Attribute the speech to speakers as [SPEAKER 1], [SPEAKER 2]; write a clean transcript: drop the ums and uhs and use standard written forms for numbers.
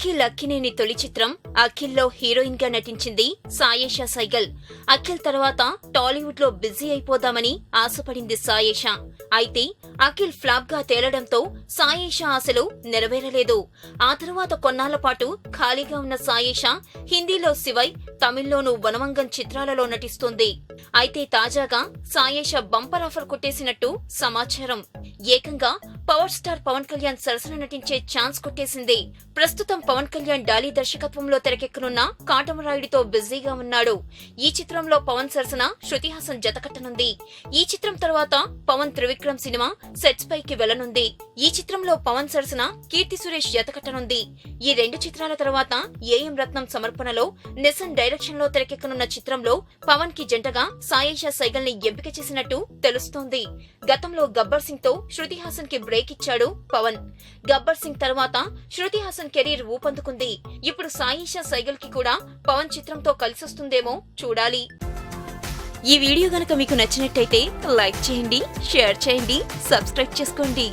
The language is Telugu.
[SPEAKER 1] అఖిల్ అక్కినేని తొలి చిత్రం అఖిల్లో హీరోయిన్ గా నటించింది సాయేషా సైగల్. అఖిల్ తర్వాత టాలీవుడ్ లో బిజీ అయిపోదామని ఆశపడింది సాయేషా. అయితే అఖిల్ ఫ్లాప్ గా తేలడంతో సాయేషా ఆశలు నెరవేరలేదు. ఆ తరువాత కొన్నాళ్ల పాటు ఖాళీగా ఉన్న సాయేషా హిందీలో శివై, తమిళ్లోనూ వనమంగం చిత్రాలలో నటిస్తోంది. అయితే తాజాగా సాయేషా బంపర్ ఆఫర్ కొట్టేసినట్టు సమాచారం. ఏకంగా పవర్ స్టార్ పవన్ కళ్యాణ్ సరసన నటించే ఛాన్స్ కొట్టేసింది. ప్రస్తుతం పవన్ కళ్యాణ్ డాలీ దర్శకత్వంలో తెరకెక్కనున్న కాటమరాయుడితో బిజీగా ఉన్నాడు. ఈ చిత్రంలో పవన్ సరసన శృతి హాసన్ జతకట్టనుంది. ఈ చిత్రం తర్వాత పవన్ త్రివిక్రమ్ సినిమా సెట్స్ పైకి వెళ్లనుంది. ఈ చిత్రంలో పవన్ సరసన కీర్తి సురేష్ జతకట్టనుంది. ఈ రెండు చిత్రాల తర్వాత ఏఎం రత్నం సమర్పణలో నిసన్ డైరెక్షన్ లో తెరకెక్కనున్న చిత్రంలో పవన్ కి జంటగా సాయేషా సైగల్ ని ఎంపిక చేసినట్టు తెలుస్తోంది. గతంలో గబ్బర్ సింగ్ తో శృతి హాసన్ కి బ్రేక్ ఇచ్చాడు పవన్. గబ్బర్ సింగ్ తర్వాత శృతి హాసన్ కెరీర్ ఊపందుకుంది. ఇప్పుడు సాయేషా సైగల్ కి కూడా పవన్ చిత్రంతో కలిసొస్తుందేమో చూడాలి. ఈ వీడియో గనక మీకు నచ్చినట్టయితే లైక్ చేయండి, షేర్ చేయండి, సబ్స్క్రైబ్ చేసుకోండి.